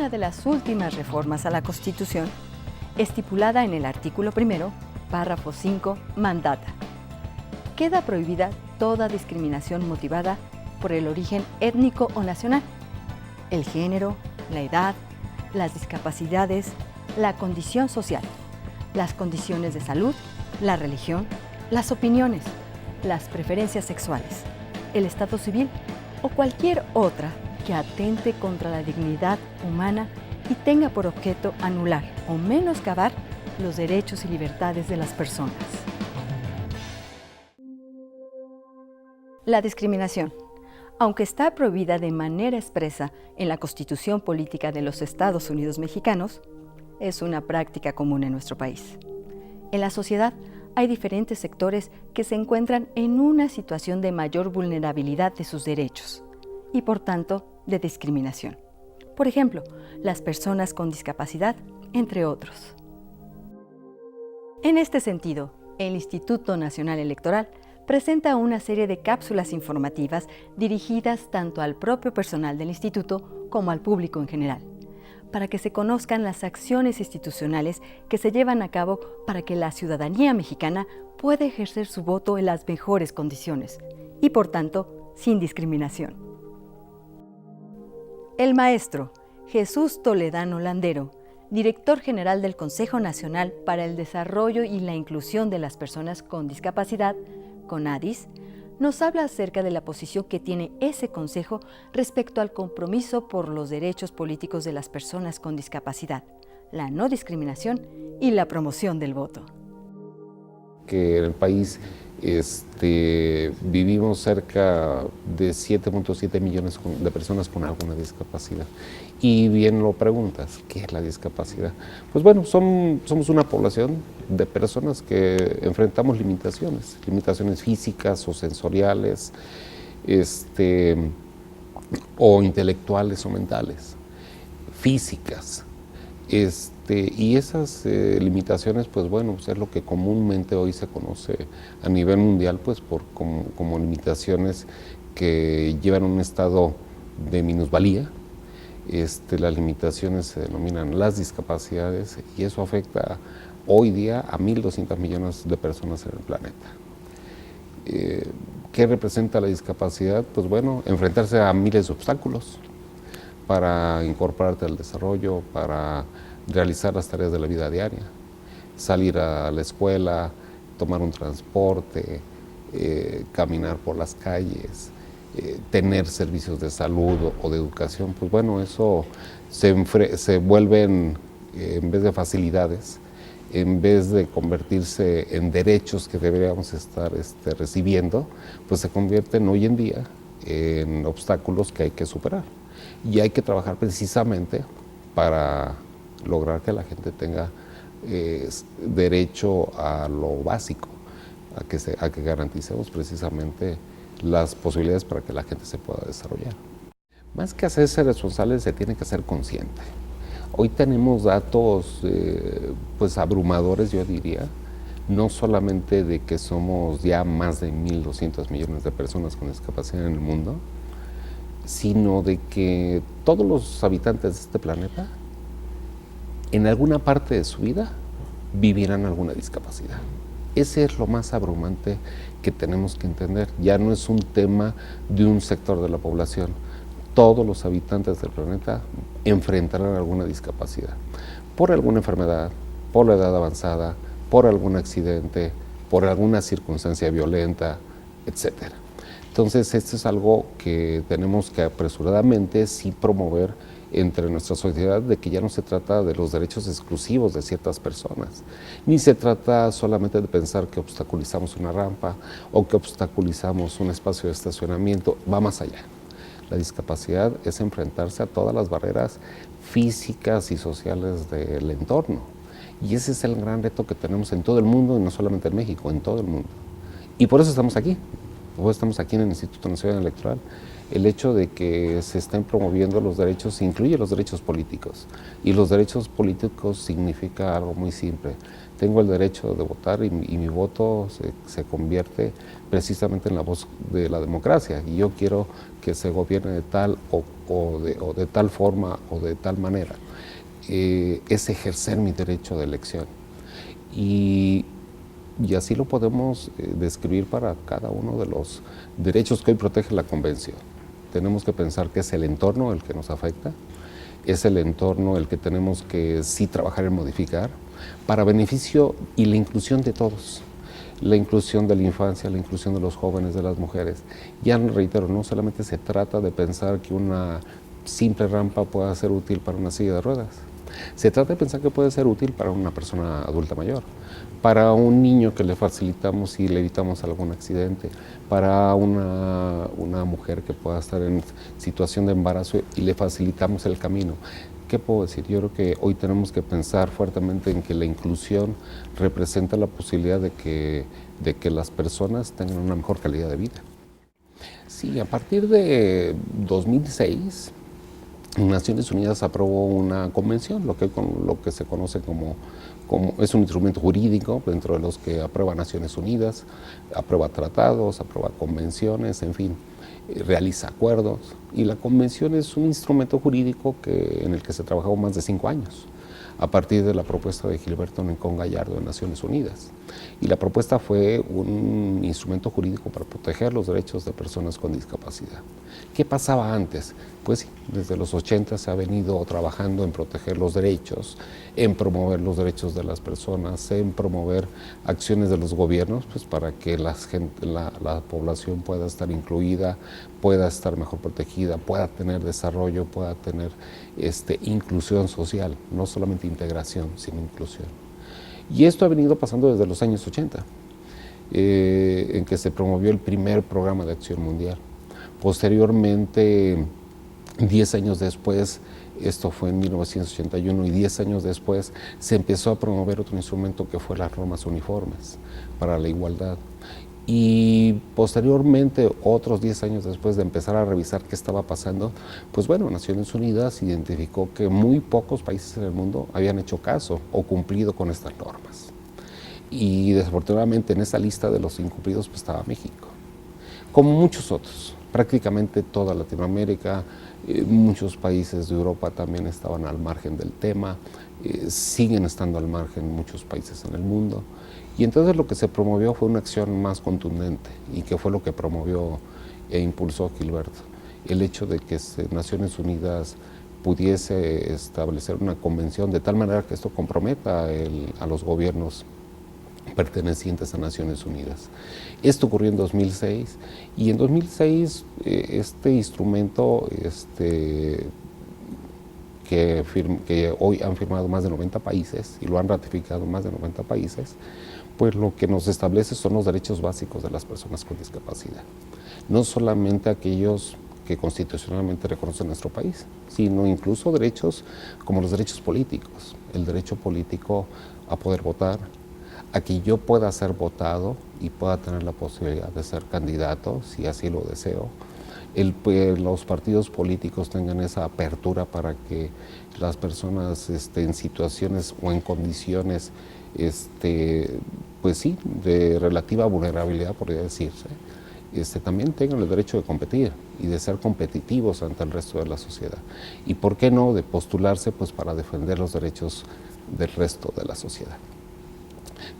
una de las últimas reformas a la Constitución, estipulada en el artículo 1, párrafo 5, mandata: queda prohibida toda discriminación motivada por el origen étnico o nacional, el género, la edad, las discapacidades, la condición social, las condiciones de salud, la religión, las opiniones, las preferencias sexuales, el estado civil o cualquier otra que atente contra la dignidad humana y tenga por objeto anular o menoscabar los derechos y libertades de las personas. La discriminación, aunque está prohibida de manera expresa en la Constitución Política de los Estados Unidos Mexicanos, es una práctica común en nuestro país. En la sociedad hay diferentes sectores que se encuentran en una situación de mayor vulnerabilidad de sus derechos y, por tanto, de discriminación. Por ejemplo, las personas con discapacidad, entre otros. En este sentido, el Instituto Nacional Electoral presenta una serie de cápsulas informativas dirigidas tanto al propio personal del instituto como al público en general, para que se conozcan las acciones institucionales que se llevan a cabo para que la ciudadanía mexicana pueda ejercer su voto en las mejores condiciones y, por tanto, sin discriminación. El maestro Jesús Toledano Landero, director general del Consejo Nacional para el Desarrollo y la Inclusión de las Personas con Discapacidad, CONADIS, nos habla acerca de la posición que tiene ese consejo respecto al compromiso por los derechos políticos de las personas con discapacidad, la no discriminación y la promoción del voto. Que en el país vivimos cerca de 7.7 millones de personas con alguna discapacidad. Y bien lo preguntas, ¿qué es la discapacidad? Pues bueno, somos una población de personas que enfrentamos limitaciones físicas o sensoriales, o intelectuales o mentales, físicas. Y esas limitaciones, pues bueno, pues es lo que comúnmente hoy se conoce a nivel mundial, pues como limitaciones que llevan a un estado de minusvalía. Las limitaciones se denominan las discapacidades y eso afecta hoy día a 1.200 millones de personas en el planeta. ¿Qué representa la discapacidad? Pues bueno, enfrentarse a miles de obstáculos para incorporarte al desarrollo, para realizar las tareas de la vida diaria, salir a la escuela, tomar un transporte, caminar por las calles, tener servicios de salud o de educación. Pues bueno, eso se vuelven, en vez de facilidades, en vez de convertirse en derechos que deberíamos estar recibiendo, pues se convierten hoy en día en obstáculos que hay que superar. Y hay que trabajar precisamente para lograr que la gente tenga derecho a lo básico, a que garanticemos precisamente las posibilidades para que la gente se pueda desarrollar. Más que hacerse responsable, se tiene que ser consciente. Hoy tenemos datos pues abrumadores, yo diría, no solamente de que somos ya más de 1.200 millones de personas con discapacidad en el mundo, sino de que todos los habitantes de este planeta, en alguna parte de su vida, vivirán alguna discapacidad. Ese es lo más abrumante que tenemos que entender. Ya no es un tema de un sector de la población. Todos los habitantes del planeta enfrentarán alguna discapacidad, por alguna enfermedad, por la edad avanzada, por algún accidente, por alguna circunstancia violenta, etcétera. Entonces, esto es algo que tenemos que apresuradamente sí promover entre nuestra sociedad, de que ya no se trata de los derechos exclusivos de ciertas personas, ni se trata solamente de pensar que obstaculizamos una rampa o que obstaculizamos un espacio de estacionamiento, va más allá. La discapacidad es enfrentarse a todas las barreras físicas y sociales del entorno. Y ese es el gran reto que tenemos en todo el mundo, y no solamente en México, en todo el mundo. Y por eso estamos aquí. Por eso estamos aquí en el Instituto Nacional Electoral. El hecho de que se estén promoviendo los derechos incluye los derechos políticos. Y los derechos políticos significa algo muy simple. tengo el derecho de votar y mi voto se convierte precisamente en la voz de la democracia y yo quiero que se gobierne de tal o de tal forma o de tal manera. Es ejercer mi derecho de elección y así lo podemos describir para cada uno de los derechos que hoy protege la Convención. Tenemos que pensar que es el entorno el que nos afecta, es el entorno el que tenemos que sí trabajar en modificar para beneficio y la inclusión de todos. La inclusión de la infancia, la inclusión de los jóvenes, de las mujeres. Ya reitero, no solamente se trata de pensar que una simple rampa pueda ser útil para una silla de ruedas. Se trata de pensar que puede ser útil para una persona adulta mayor, para un niño que le facilitamos y le evitamos algún accidente, para una mujer que pueda estar en situación de embarazo y le facilitamos el camino. ¿Qué puedo decir? Yo creo que hoy tenemos que pensar fuertemente en que la inclusión representa la posibilidad de que las personas tengan una mejor calidad de vida. Sí, a partir de 2006, Naciones Unidas aprobó una convención, lo que se conoce como es un instrumento jurídico dentro de los que aprueba Naciones Unidas, aprueba tratados, aprueba convenciones, en fin, realiza acuerdos. Y la convención es un instrumento jurídico en el que se trabajó más de 5 años, a partir de la propuesta de Gilberto Rincón Gallardo de Naciones Unidas. Y la propuesta fue un instrumento jurídico para proteger los derechos de personas con discapacidad. ¿Qué pasaba antes? Pues desde los 80 se ha venido trabajando en proteger los derechos, en promover los derechos de las personas, en promover acciones de los gobiernos pues, para que la población pueda estar incluida, pueda estar mejor protegida, pueda tener desarrollo, pueda tener inclusión social, no solamente integración, sino inclusión. Y esto ha venido pasando desde los años 80, en que se promovió el primer programa de acción mundial. Posteriormente, 10 años después, esto fue en 1981, y 10 años después se empezó a promover otro instrumento que fue las normas uniformes para la igualdad. Y posteriormente, otros 10 años después de empezar a revisar qué estaba pasando, pues bueno, Naciones Unidas identificó que muy pocos países en el mundo habían hecho caso o cumplido con estas normas. Y desafortunadamente en esa lista de los incumplidos pues estaba México, como muchos otros. Prácticamente toda Latinoamérica, muchos países de Europa también estaban al margen del tema, siguen estando al margen muchos países en el mundo. Y entonces lo que se promovió fue una acción más contundente y que fue lo que promovió e impulsó Gilberto. El hecho de que Naciones Unidas pudiese establecer una convención de tal manera que esto comprometa a los gobiernos pertenecientes a Naciones Unidas. Esto ocurrió en 2006 y en 2006 este instrumento que hoy han firmado más de 90 países y lo han ratificado más de 90 países, pues lo que nos establece son los derechos básicos de las personas con discapacidad. No solamente aquellos que constitucionalmente reconoce nuestro país, sino incluso derechos como los derechos políticos, el derecho político a poder votar, a que yo pueda ser votado y pueda tener la posibilidad de ser candidato, si así lo deseo. Los partidos políticos tengan esa apertura para que las personas en situaciones o en condiciones, pues sí, de relativa vulnerabilidad, podría decirse, también tengan el derecho de competir y de ser competitivos ante el resto de la sociedad. Y por qué no, de postularse pues para defender los derechos del resto de la sociedad.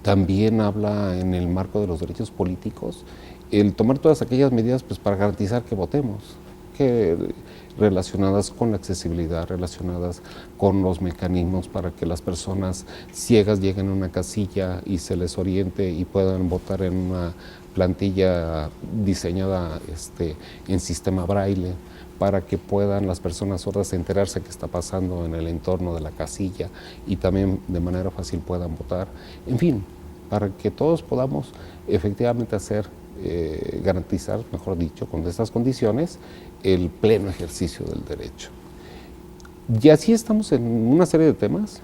También habla en el marco de los derechos políticos el tomar todas aquellas medidas pues, para garantizar que votemos, relacionadas con la accesibilidad, relacionadas con los mecanismos para que las personas ciegas lleguen a una casilla y se les oriente y puedan votar en una plantilla diseñada en sistema braille, para que puedan las personas sordas enterarse qué está pasando en el entorno de la casilla y también de manera fácil puedan votar. En fin, para que todos podamos efectivamente garantizar, mejor dicho, con estas condiciones, el pleno ejercicio del derecho. Y así estamos en una serie de temas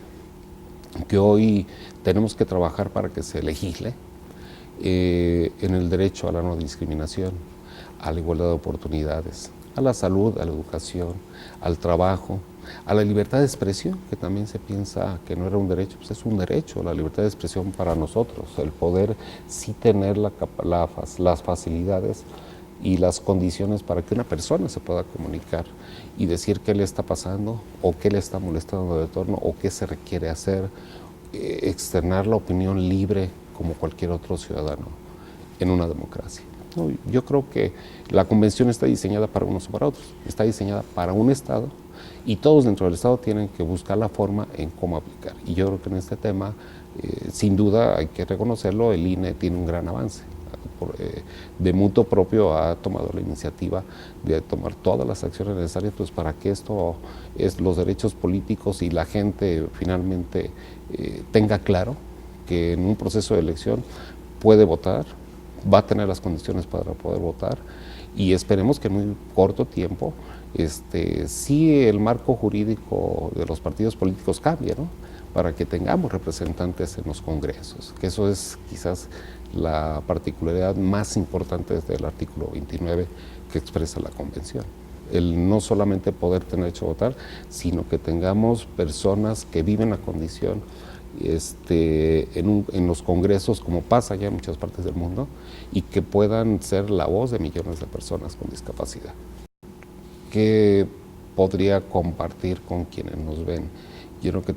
que hoy tenemos que trabajar para que se legisle en el derecho a la no discriminación, a la igualdad de oportunidades, a la salud, a la educación, al trabajo, a la libertad de expresión, que también se piensa que no era un derecho, pues es un derecho, la libertad de expresión para nosotros, el poder sí tener las facilidades y las condiciones para que una persona se pueda comunicar y decir qué le está pasando o qué le está molestando de torno o qué se requiere hacer, externar la opinión libre como cualquier otro ciudadano en una democracia. Yo creo que la convención está diseñada para unos o para otros, está diseñada para un Estado y todos dentro del Estado tienen que buscar la forma en cómo aplicar. Y yo creo que en este tema, sin duda hay que reconocerlo, el INE tiene un gran avance. De mutuo propio ha tomado la iniciativa de tomar todas las acciones necesarias pues, para que los derechos políticos y la gente finalmente tenga claro que en un proceso de elección puede votar, va a tener las condiciones para poder votar y esperemos que en muy corto tiempo sí el marco jurídico de los partidos políticos cambie, ¿no? Para que tengamos representantes en los congresos, que eso es quizás la particularidad más importante del artículo 29 que expresa la Convención. El no solamente poder tener derecho a votar, sino que tengamos personas que viven la condición en los congresos, como pasa ya en muchas partes del mundo, y que puedan ser la voz de millones de personas con discapacidad. ¿Qué podría compartir con quienes nos ven? Yo creo que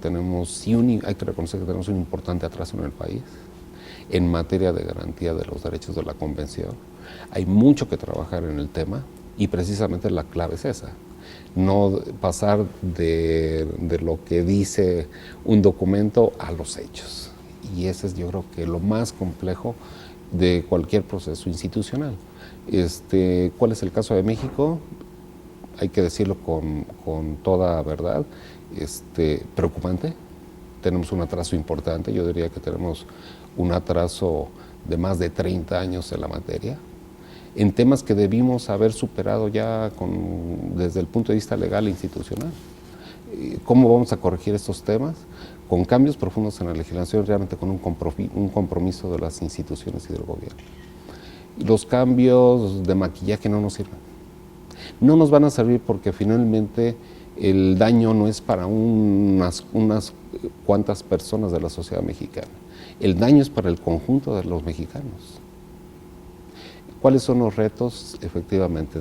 hay que reconocer que tenemos un importante atraso en el país en materia de garantía de los derechos de la Convención. Hay mucho que trabajar en el tema y precisamente la clave es esa. No pasar de lo que dice un documento a los hechos. Y ese es yo creo que lo más complejo de cualquier proceso institucional. ¿Cuál es el caso de México? Hay que decirlo con toda verdad, preocupante. Tenemos un atraso importante, yo diría que tenemos un atraso de más de 30 años en la materia, en temas que debimos haber superado ya desde el punto de vista legal e institucional. ¿Cómo vamos a corregir estos temas? Con cambios profundos en la legislación, realmente con un compromiso de las instituciones y del gobierno. Y los cambios de maquillaje no nos sirven. No nos van a servir porque finalmente el daño no es para unas cuantas personas de la sociedad mexicana. El daño es para el conjunto de los mexicanos. ¿Cuáles son los retos? Efectivamente,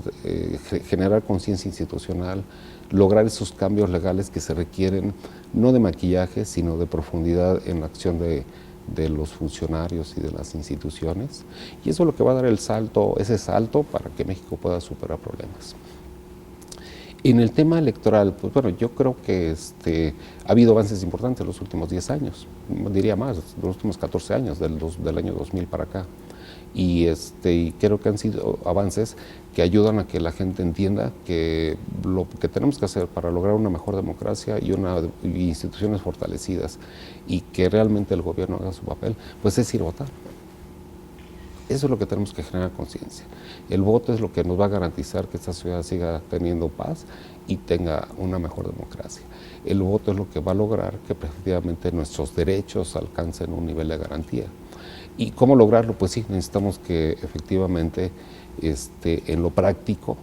generar conciencia institucional, lograr esos cambios legales que se requieren, no de maquillaje, sino de profundidad en la acción de los funcionarios y de las instituciones. Y eso es lo que va a dar ese salto para que México pueda superar problemas. En el tema electoral, pues bueno, yo creo que ha habido avances importantes en los últimos 10 años, diría más, los últimos 14 años, del año 2000 para acá. Y creo que han sido avances que ayudan a que la gente entienda que lo que tenemos que hacer para lograr una mejor democracia y instituciones fortalecidas y que realmente el gobierno haga su papel, pues es ir a votar. Eso es lo que tenemos que generar conciencia. El voto es lo que nos va a garantizar que esta ciudad siga teniendo paz y tenga una mejor democracia. El voto es lo que va a lograr que efectivamente nuestros derechos alcancen un nivel de garantía. ¿Y cómo lograrlo? Pues sí, necesitamos que efectivamente en lo práctico,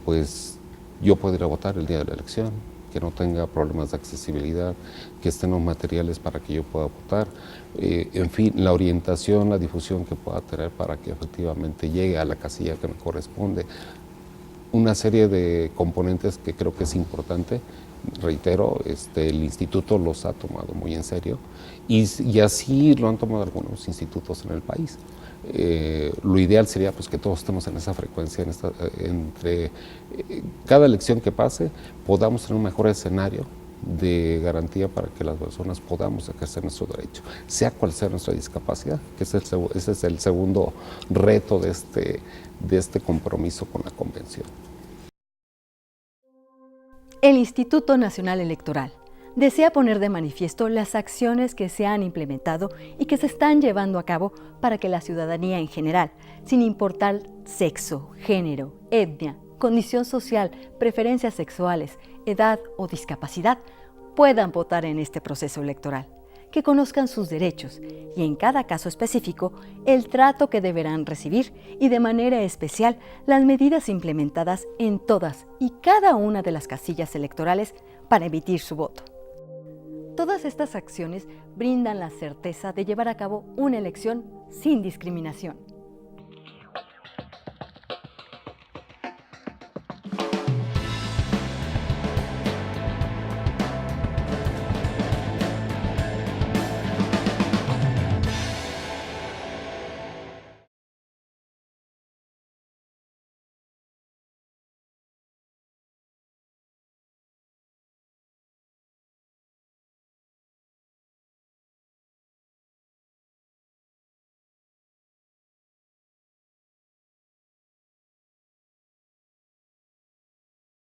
pues yo pueda ir a votar el día de la elección, que no tenga problemas de accesibilidad, que estén los materiales para que yo pueda votar, en fin, la orientación, la difusión que pueda tener para que efectivamente llegue a la casilla que me corresponde. Una serie de componentes que creo que es importante, reitero, el instituto los ha tomado muy en serio y así lo han tomado algunos institutos en el país. Lo ideal sería pues, que todos estemos en esa frecuencia, entre cada elección que pase podamos tener un mejor escenario de garantía para que las personas podamos ejercer nuestro derecho, sea cual sea nuestra discapacidad, que ese es el segundo reto de este compromiso con la Convención. El Instituto Nacional Electoral desea poner de manifiesto las acciones que se han implementado y que se están llevando a cabo para que la ciudadanía en general, sin importar sexo, género, etnia, condición social, preferencias sexuales, edad o discapacidad, puedan votar en este proceso electoral, que conozcan sus derechos y en cada caso específico el trato que deberán recibir y de manera especial las medidas implementadas en todas y cada una de las casillas electorales para emitir su voto. Todas estas acciones brindan la certeza de llevar a cabo una elección sin discriminación.